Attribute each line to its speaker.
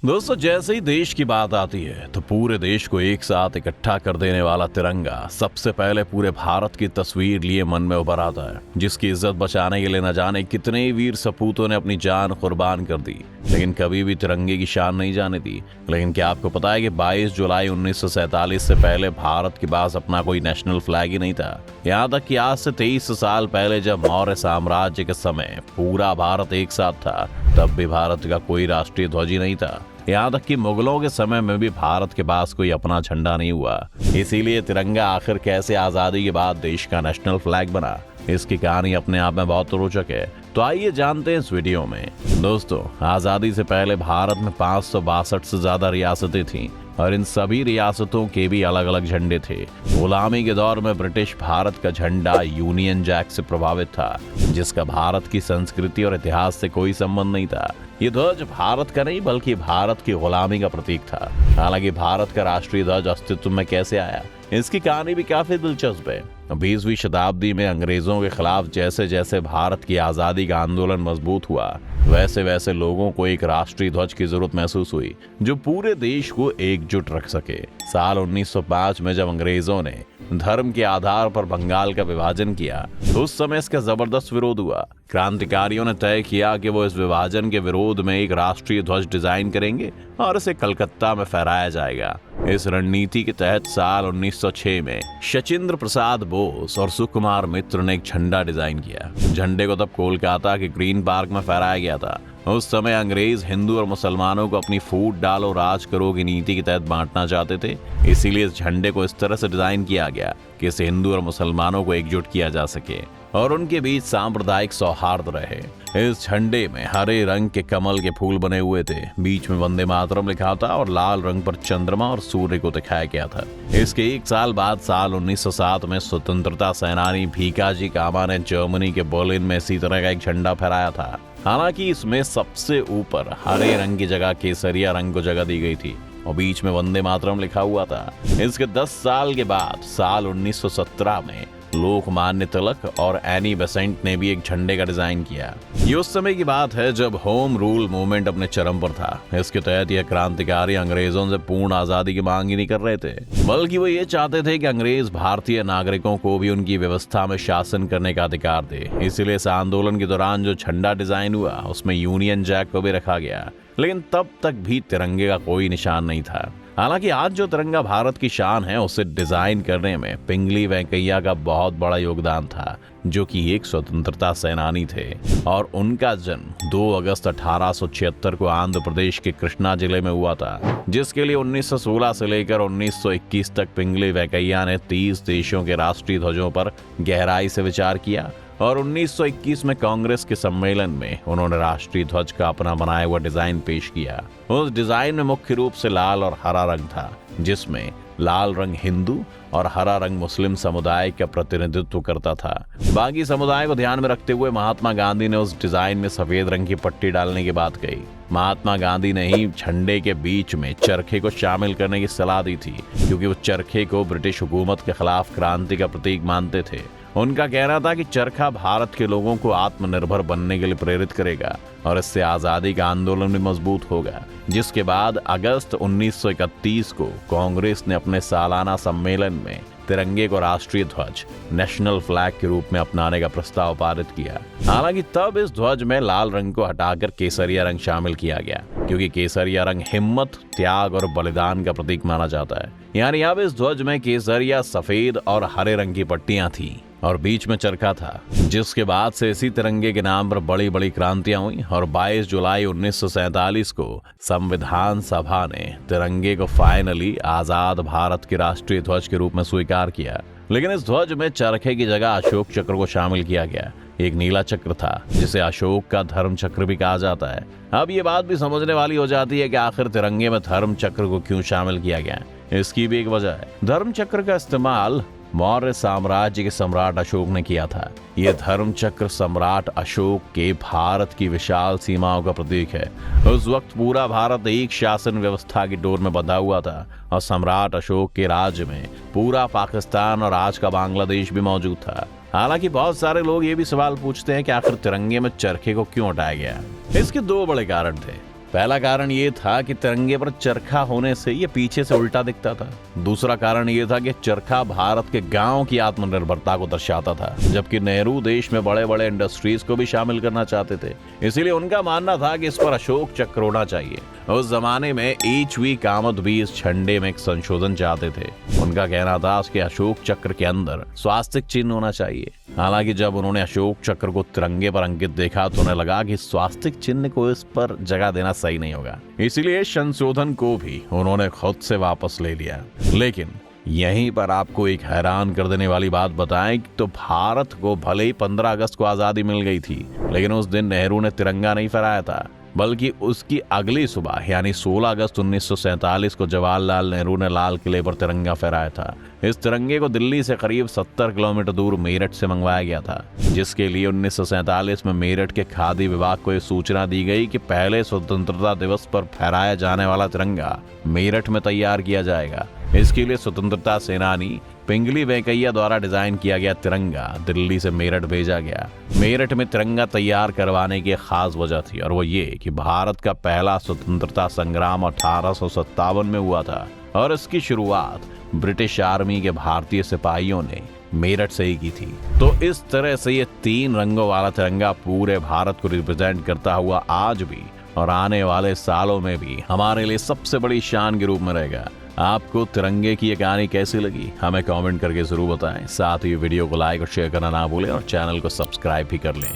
Speaker 1: दोस्तों, जैसे ही देश की बात आती है तो पूरे देश को एक साथ इकट्ठा कर देने वाला तिरंगा सबसे पहले पूरे भारत की तस्वीर लिए मन में उभर आता है, जिसकी इज्जत बचाने के लिए न जाने कितने ही वीर सपूतों ने अपनी जान कुर्बान कर दी, लेकिन कभी भी तिरंगे की शान नहीं जाने दी। लेकिन क्या आपको पता है कि 22 जुलाई 1947 से पहले भारत के पास अपना कोई नेशनल फ्लैग ही नहीं था। यहाँ तक कि आज से 23 साल पहले जब मौर्य साम्राज्य के समय पूरा भारत एक साथ था, तब भी भारत का कोई राष्ट्रीय ध्वज ही नहीं था। यहाँ तक कि मुगलों के समय में भी भारत के पास कोई अपना झंडा नहीं हुआ। इसीलिए तिरंगा आखिर कैसे आजादी के बाद देश का नेशनल फ्लैग बना, इसकी कहानी अपने आप में बहुत रोचक है। तो आइए जानते हैं इस वीडियो में। दोस्तों, आजादी से पहले भारत में 562 से ज्यादा रियासतें थीं और इन सभी रियासतों के भी अलग अलग झंडे थे। गुलामी के दौर में ब्रिटिश भारत का झंडा यूनियन जैक से प्रभावित था, जिसका भारत की संस्कृति और इतिहास से कोई संबंध नहीं था। ये ध्वज भारत का नहीं बल्कि भारत की गुलामी का प्रतीक था। हालांकि भारत का राष्ट्रीय ध्वज अस्तित्व में कैसे आया, इसकी कहानी भी काफी दिलचस्प है। 20वीं शताब्दी में अंग्रेजों के खिलाफ जैसे जैसे भारत की आजादी का आंदोलन मजबूत हुआ, वैसे वैसे लोगों को एक राष्ट्रीय ध्वज की जरूरत महसूस हुई जो पूरे देश को एकजुट रख सके। साल 1905 में जब अंग्रेजों ने धर्म के आधार पर बंगाल का विभाजन किया, तो उस समय इसका जबरदस्त विरोध हुआ। क्रांतिकारियों ने तय किया कि वो इस विभाजन के विरोध में एक राष्ट्रीय ध्वज डिजाइन करेंगे और इसे कलकत्ता में फहराया जाएगा। इस रणनीति के तहत साल 1906 में शचीन्द्र प्रसाद बोस और सुकुमार मित्र ने एक झंडा डिजाइन किया। झंडे को तब कोलकाता के ग्रीन पार्क में फहराया गया था। उस समय अंग्रेज हिंदू और मुसलमानों को अपनी फूट डालो राज करो की नीति के तहत बांटना चाहते थे। इसीलिए इस झंडे को इस तरह से डिजाइन किया गया कि इसे हिंदू और मुसलमानों को एकजुट किया जा सके और उनके बीच सांप्रदायिक सौहार्द रहे। इस झंडे में हरे रंग के कमल के फूल बने हुए थे, बीच में वंदे मातरम लिखा था और लाल रंग पर चंद्रमा और सूर्य को दिखाया गया था। इसके एक साल बाद साल 1907 में स्वतंत्रता सेनानी भीकाजी कामा ने जर्मनी के बर्लिन में इसी तरह का एक झंडा फहराया था। हालांकि इसमें सबसे ऊपर हरे रंग की जगह केसरिया रंग को जगह दी गई थी और बीच में वंदे मातरम लिखा हुआ था। इसके 10 साल के बाद साल 1917 में लोकमान्य तिलक और एनी बेसेंट ने भी एक झंडे का डिजाइन किया। ये उस समय की बात है जब होम रूल मूवमेंट अपने चरम पर था। इसके तहत यह क्रांतिकारी अंग्रेजों से पूर्ण आजादी की मांग ही नहीं कर रहे थे, बल्कि वो ये चाहते थे कि अंग्रेज भारतीय नागरिकों को भी उनकी व्यवस्था में शासन करने का अधिकार दे। इसलिए इस आंदोलन के दौरान जो झंडा डिजाइन हुआ उसमें यूनियन जैक को भी रखा गया, लेकिन तब तक भी तिरंगे का कोई निशान नहीं था। हालांकि आज जो तिरंगा भारत की शान है, उसे डिजाइन करने में पिंगली वेंकैया का बहुत बड़ा योगदान था, जो कि एक स्वतंत्रता सेनानी थे और उनका जन्म 2 अगस्त 1876 को आंध्र प्रदेश के कृष्णा जिले में हुआ था, जिसके लिए 1916 से लेकर 1921 तक पिंगली वेंकैया ने 30 देशों के राष्ट्रीय ध्वजों पर गहराई से विचार किया और 1921 में कांग्रेस के सम्मेलन में उन्होंने राष्ट्रीय ध्वज का अपना बनाया हुआ डिजाइन पेश किया। उस डिजाइन में मुख्य रूप से लाल और हरा रंग था, जिसमें लाल रंग हिंदू और हरा रंग मुस्लिम समुदाय का प्रतिनिधित्व करता था। बाकी समुदाय को ध्यान में रखते हुए महात्मा गांधी ने उस डिजाइन में सफेद रंग की पट्टी डालने की बात कही। महात्मा गांधी ने ही झंडे के बीच में चरखे को शामिल करने की सलाह दी थी, क्योंकि वो चरखे को ब्रिटिश हुकूमत के खिलाफ क्रांति का प्रतीक मानते थे। उनका कहना था कि चरखा भारत के लोगों को आत्मनिर्भर बनने के लिए प्रेरित करेगा और इससे आजादी का आंदोलन भी मजबूत होगा। जिसके बाद अगस्त 1931 को कांग्रेस ने अपने सालाना सम्मेलन में तिरंगे को राष्ट्रीय ध्वज नेशनल फ्लैग के रूप में अपनाने का प्रस्ताव पारित किया। हालांकि तब इस ध्वज में लाल रंग को हटाकर केसरिया रंग शामिल किया गया, क्योंकि केसरिया रंग हिम्मत, त्याग और बलिदान का प्रतीक माना जाता है। यानी अब इस ध्वज में केसरिया, सफेद और हरे रंग की पट्टियां थी और बीच में चरखा था। जिसके बाद से इसी तिरंगे के नाम पर बड़ी बड़ी क्रांतियां हुई और 22 जुलाई 1947 को संविधान सभा ने तिरंगे को फाइनली आजाद भारत के राष्ट्रीय ध्वज के रूप में स्वीकार किया। लेकिन इस ध्वज में चरखे की जगह अशोक चक्र को शामिल किया गया। एक नीला चक्र था जिसे अशोक का धर्म चक्र भी कहा जाता है। अब ये बात भी समझने वाली हो जाती है कि आखिर तिरंगे में धर्म चक्र को क्यों शामिल किया गया। इसकी भी एक वजह है। धर्म चक्र का इस्तेमाल मौर्य साम्राज्य के सम्राट अशोक ने किया था। यह धर्म चक्र सम्राट अशोक के भारत की विशाल सीमाओं का प्रतीक है। उस वक्त पूरा भारत एक शासन व्यवस्था की डोर में बंधा हुआ था और सम्राट अशोक के राज्य में पूरा पाकिस्तान और आज का बांग्लादेश भी मौजूद था। हालांकि बहुत सारे लोग ये भी सवाल पूछते हैं कि आखिर तिरंगे में चरखे को क्यों हटाया गया। इसके 2 बड़े कारण थे। पहला कारण ये था कि तिरंगे पर चरखा होने से ये पीछे से उल्टा दिखता था। दूसरा कारण ये था कि चरखा भारत के गांव की आत्मनिर्भरता को दर्शाता था, जबकि नेहरू देश में बड़े बड़े इंडस्ट्रीज को भी शामिल करना चाहते थे। इसीलिए उनका मानना था कि इस पर अशोक चक्र होना चाहिए। उस जमाने में एच.वी. कामत भी इस झंडे में एक संशोधन चाहते थे। उनका कहना था कि अशोक चक्र के अंदर स्वास्तिक चिन्ह होना चाहिए। हालांकि जब उन्होंने अशोक चक्र को तिरंगे पर अंकित देखा तो उन्हें लगा कि स्वास्तिक चिन्ह को इस पर जगह देना सही नहीं होगा। इसीलिए संशोधन को भी उन्होंने खुद से वापस ले लिया। लेकिन यहीं पर आपको एक हैरान कर देने वाली बात बताएं कि तो भारत को भले ही 15 अगस्त को आजादी मिल गई थी, लेकिन उस दिन नेहरू ने तिरंगा नहीं फहराया था, बल्कि उसकी अगली सुबह यानी 16 अगस्त 1947 को जवाहरलाल नेहरू ने लाल किले पर तिरंगा फहराया था। इस तिरंगे को दिल्ली से करीब 70 किलोमीटर दूर मेरठ से मंगवाया गया था, जिसके लिए 1947 में मेरठ के खादी विभाग को यह सूचना दी गई कि पहले स्वतंत्रता दिवस पर फहराया जाने वाला तिरंगा मेरठ में तैयार किया जाएगा। इसके लिए स्वतंत्रता सेनानी पिंगली वेंकैया द्वारा डिजाइन किया गया तिरंगा दिल्ली से मेरठ भेजा गया। मेरठ में तिरंगा तैयार करवाने की खास वजह थी, और वो ये कि भारत का पहला स्वतंत्रता संग्राम 1857 में हुआ था और इसकी शुरुआत ब्रिटिश आर्मी के भारतीय सिपाहियों ने मेरठ से ही की थी। तो इस तरह से ये 3 रंगों वाला तिरंगा पूरे भारत को रिप्रेजेंट करता हुआ आज भी और आने वाले सालों में भी हमारे लिए सबसे बड़ी शान के रूप में रहेगा। आपको तिरंगे की ये कहानी कैसी लगी हमें कमेंट करके जरूर बताएं। साथ ही वीडियो को लाइक और शेयर करना ना भूलें और चैनल को सब्सक्राइब भी कर लें।